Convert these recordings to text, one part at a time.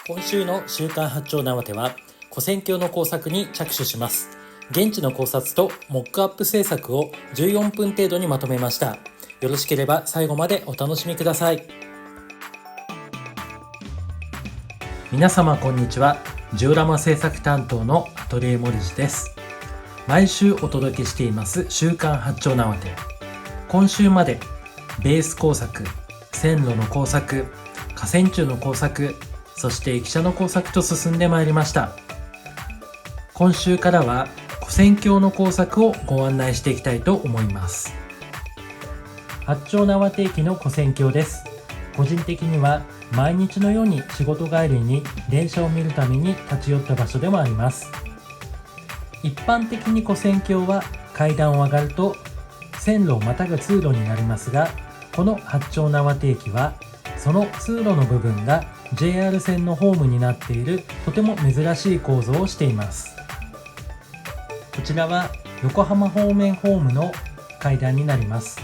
今週の週刊八丁縄手は跨線橋の工作に着手します。現地の考察とモックアップ制作を14分程度にまとめました。よろしければ最後までお楽しみください。皆様こんにちは。ジオラマ制作担当のアトリエ森地です。毎週お届けしています週刊八丁縄手。今週までベース工作、線路の工作、架線柱の工作、そして駅舎の工作と進んでまいりました。今週からは跨線橋の工作をご案内していきたいと思います。八丁縄手駅の跨線橋です。個人的には毎日のように仕事帰りに電車を見るために立ち寄った場所でもあります。一般的に跨線橋は階段を上がると線路をまたぐ通路になりますが、この八丁縄手駅はその通路の部分が JR 線のホームになっているとても珍しい構造をしています。こちらは横浜方面ホームの階段になります。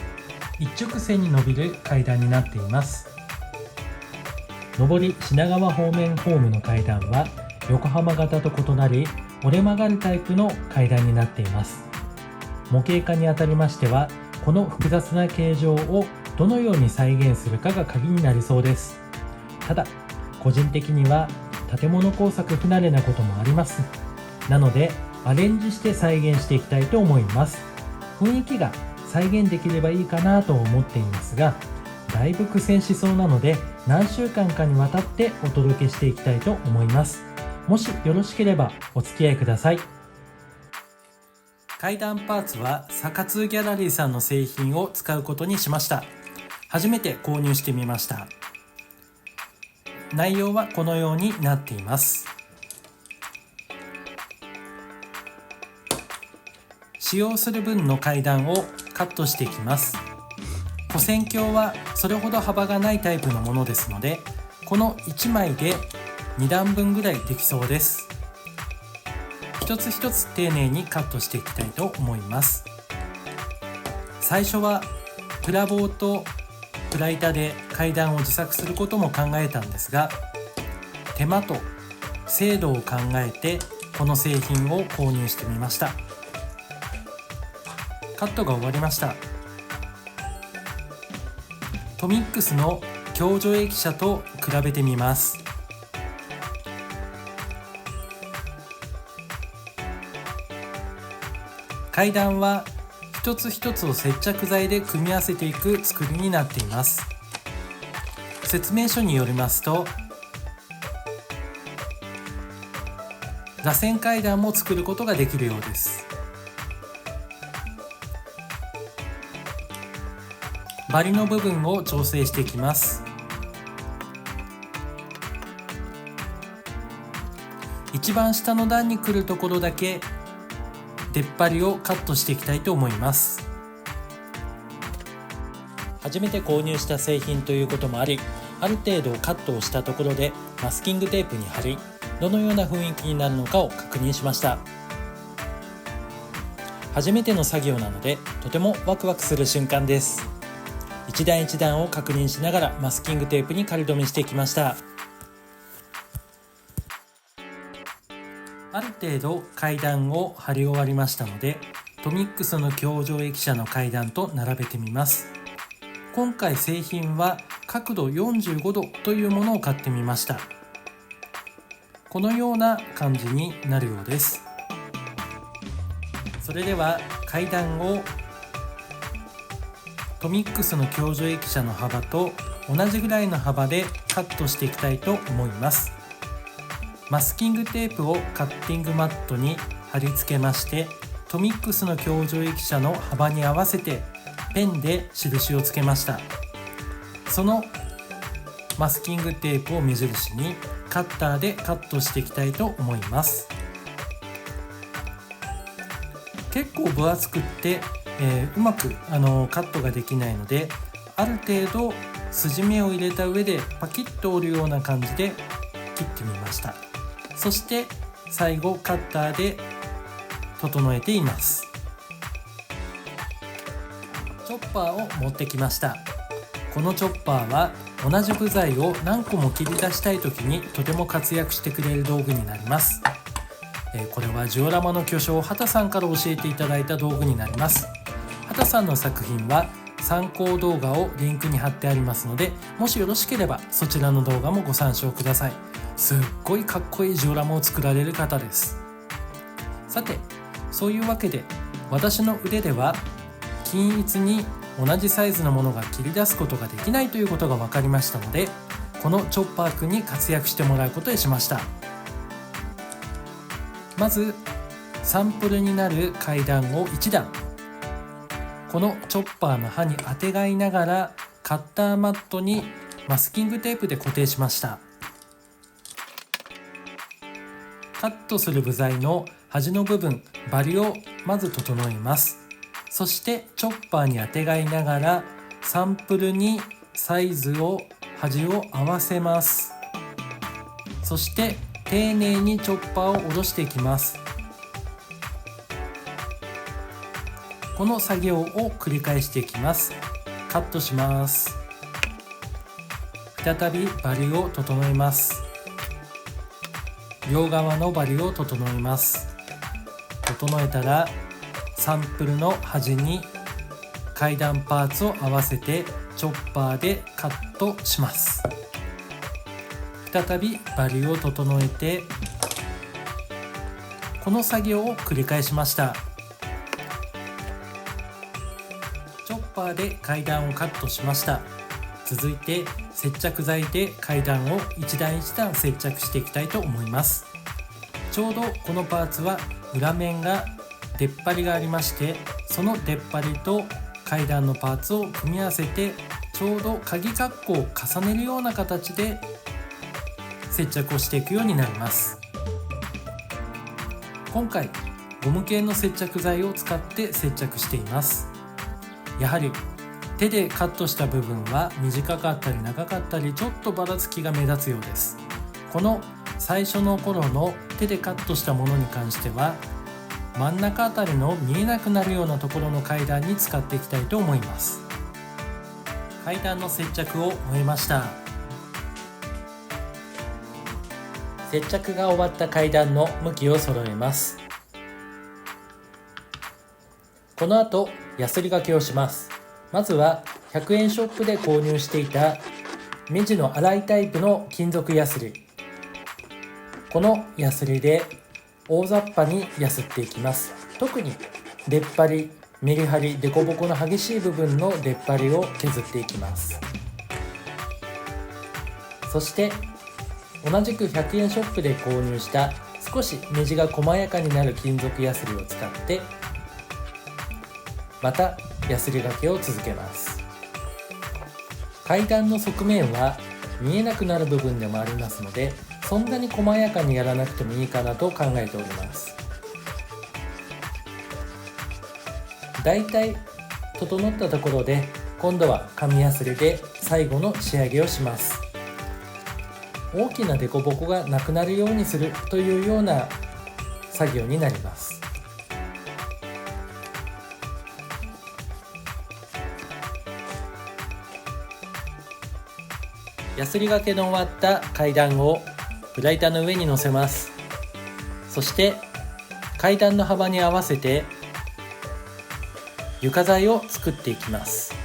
一直線に伸びる階段になっています。上り品川方面ホームの階段は横浜型と異なり折れ曲がるタイプの階段になっています。模型化にあたりましてはこの複雑な形状をどのように再現するかが鍵になりそうです。ただ個人的には建物工作不慣れなこともあります。なのでアレンジして再現していきたいと思います。雰囲気が再現できればいいかなと思っていますが、だいぶ苦戦しそうなので何週間かにわたってお届けしていきたいと思います。もしよろしければお付き合いください。階段パーツはサカツギャラリーさんの製品を使うことにしました。初めて購入してみました。内容はこのようになっています。使用する分の階段をカットしていきます。跨線橋はそれほど幅がないタイプのものですので、この1枚で2段分ぐらいできそうです。一つ一つ丁寧にカットしていきたいと思います。最初はプラ棒とプラ板で階段を自作することも考えたんですが、手間と精度を考えてこの製品を購入してみました。カットが終わりました。トミックスの共助駅舎と比べてみます。階段は一つ一つを接着剤で組み合わせていく作りになっています。説明書によりますと、螺旋階段も作ることができるようです。バリの部分を調整していきます。一番下の段に来るところだけ出っ張りをカットしていきたいと思います。初めて購入した製品ということもあり、ある程度カットをしたところでマスキングテープに貼り、どのような雰囲気になるのかを確認しました。初めての作業なのでとてもワクワクする瞬間です。一段一段を確認しながらマスキングテープに仮止めしていきました。ある程度階段を貼り終わりましたので、トミックスの共助駅舎の階段と並べてみます。今回製品は角度45度というものを買ってみました。このような感じになるようです。それでは階段をトミックスの共助駅舎の幅と同じぐらいの幅でカットしていきたいと思います。マスキングテープをカッティングマットに貼り付けまして、トミックスの共助駅舎の幅に合わせてペンで印をつけました。そのマスキングテープを目印にカッターでカットしていきたいと思います。結構分厚くってうまくカットができないので、ある程度筋目を入れた上でパキッと折るような感じで切ってみました。そして最後カッターで整えています。チョッパーを持ってきました。このチョッパーは同じ部材を何個も切り出したい時にとても活躍してくれる道具になります。これはジオラマの巨匠畑さんから教えていただいた道具になります。畑さんの作品は参考動画をリンクに貼ってありますので、もしよろしければそちらの動画もご参照ください。すっごいかっこいいジオラマを作られる方です。さて、そういうわけで私の腕では均一に同じサイズのものが切り出すことができないということが分かりましたので、このチョッパーくんに活躍してもらうことにしました。まずサンプルになる階段を1段、このチョッパーの刃にあてがいながらカッターマットにマスキングテープで固定しました。カットする部材の端の部分、バリをまず整えます。そしてチョッパーにあてがいながらサンプルにサイズを端を合わせます。そして丁寧にチョッパーを下ろしていきます。この作業を繰り返していきます。カットします。再びバリを整えます。両側のバリを整えます。整えたらサンプルの端に階段パーツを合わせてチョッパーでカットします。再びバリを整えて、この作業を繰り返しました。チョッパーで階段をカットしました。続いて接着剤で階段を一段一段接着していきたいと思います。ちょうどこのパーツは裏面が出っ張りがありまして、その出っ張りと階段のパーツを組み合わせてちょうど鍵括弧を重ねるような形で接着をしていくようになります。今回ゴム系の接着剤を使って接着しています。やはり手でカットした部分は短かったり長かったりちょっとばらつきが目立つようです。この最初の頃の手でカットしたものに関しては真ん中あたりの見えなくなるようなところの階段に使っていきたいと思います。階段の接着を終えました。接着が終わった階段の向きを揃えます。この後ヤスリがけをします。まずは100円ショップで購入していた目地の粗いタイプの金属ヤスリ、このヤスリで大雑把にヤスっていきます。特に出っ張り、メリハリ、凸凹の激しい部分の出っ張りを削っていきます。そして同じく100円ショップで購入した少し目地が細やかになる金属ヤスリを使ってまたヤスリがけを続けます。階段の側面は見えなくなる部分でもありますので、そんなに細やかにやらなくてもいいかなと考えております。だいたい整ったところで今度は紙ヤスリで最後の仕上げをします。大きな凸凹がなくなるようにするというような作業になります。ヤスリがけの終わった階段をプライターの上に乗せます。そして階段の幅に合わせて床材を作っていきます。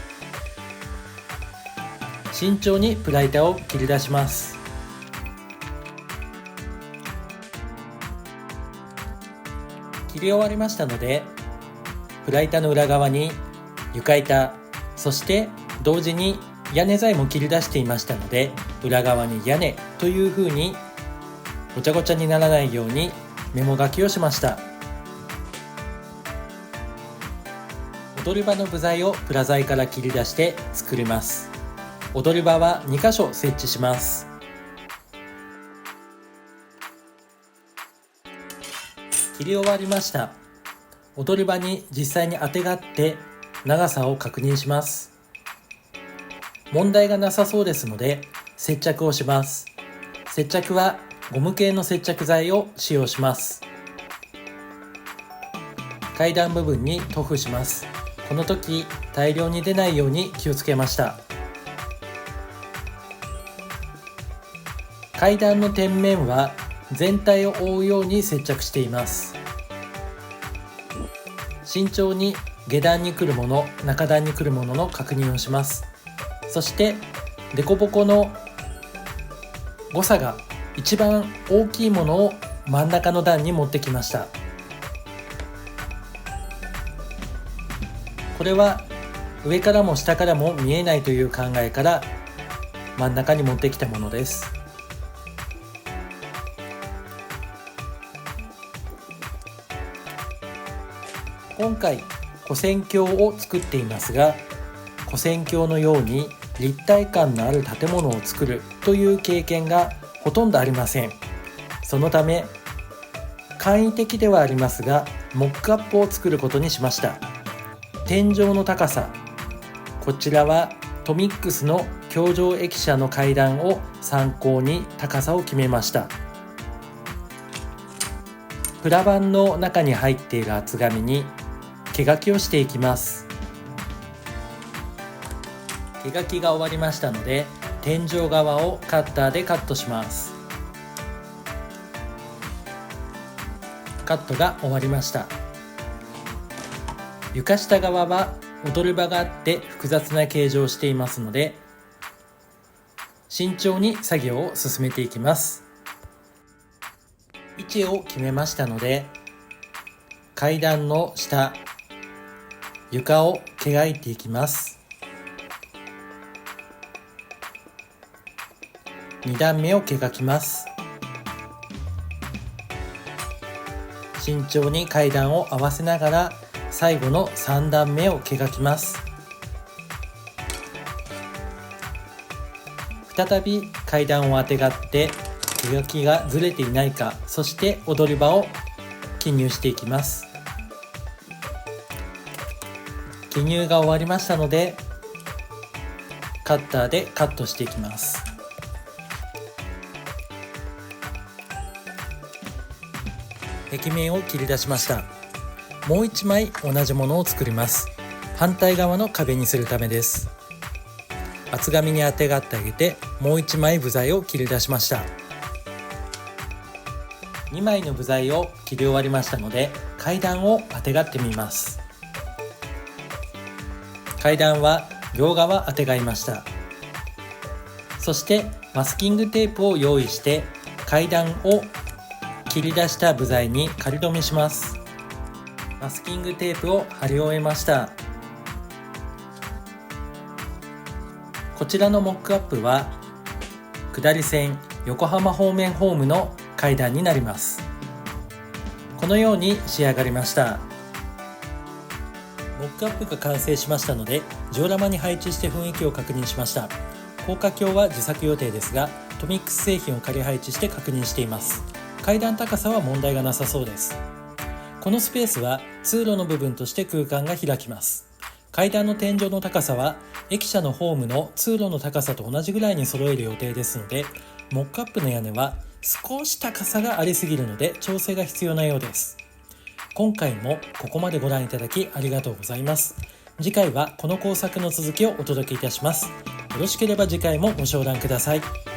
慎重にプライターを切り出します。切り終わりましたので、プライターの裏側に床板、そして同時に屋根材も切り出していましたので、裏側に屋根という風にごちゃごちゃにならないようにメモ書きをしました。踊り場の部材をプラ材から切り出して作ります。踊り場は2箇所設置します。切り終わりました。踊り場に実際にあてがって長さを確認します。問題がなさそうですので接着をします。接着はゴム系の接着剤を使用します。階段部分に塗布します。この時大量に出ないように気をつけました。階段の天面は全体を覆うように接着しています。慎重に下段に来るもの、中段に来るものの確認をします。そして凸凹の誤差が一番大きいものを真ん中の段に持ってきました。これは上からも下からも見えないという考えから真ん中に持ってきたものです。今回跨線橋を作っていますが、跨線橋のように立体感のある建物を作るという経験がほとんどありません。そのため簡易的ではありますが、モックアップを作ることにしました。天井の高さ、こちらはトミックスの橋上駅舎の階段を参考に高さを決めました。プラ板の中に入っている厚紙に毛書きをしていきます。毛書きが終わりましたので、天井側をカッターでカットします。カットが終わりました。床下側は踊る場があって複雑な形状をしていますので、慎重に作業を進めていきます。位置を決めましたので、階段の下、床を毛書いていきます。2段目を毛書きます。慎重に階段を合わせながら最後の3段目を毛書きます。再び階段をあてがって毛書きがずれていないか、そして踊り場を記入していきます。記入が終わりましたので、カッターでカットしていきます。壁面を切り出しました。もう一枚同じものを作ります。反対側の壁にするためです。厚紙にあてがってあげて、もう一枚部材を切り出しました。2枚の部材を切り終わりましたので、階段をあてがってみます。階段は両側あてがいました。そしてマスキングテープを用意して階段を切り出した部材に仮止めします。マスキングテープを貼り終えました。こちらのモックアップは下り線横浜方面ホームの階段になります。このように仕上がりました。モックアップが完成しましたので、ジオラマに配置して雰囲気を確認しました。高架橋は自作予定ですが、トミックス製品を仮配置して確認しています。階段高さは問題がなさそうです。このスペースは通路の部分として空間が開きます。階段の天井の高さは駅舎のホームの通路の高さと同じぐらいに揃える予定ですので、モックアップの屋根は少し高さがありすぎるので調整が必要なようです。今回もここまでご覧いただきありがとうございます。次回はこの工作の続きをお届けいたします。よろしければ次回もご賞覧ください。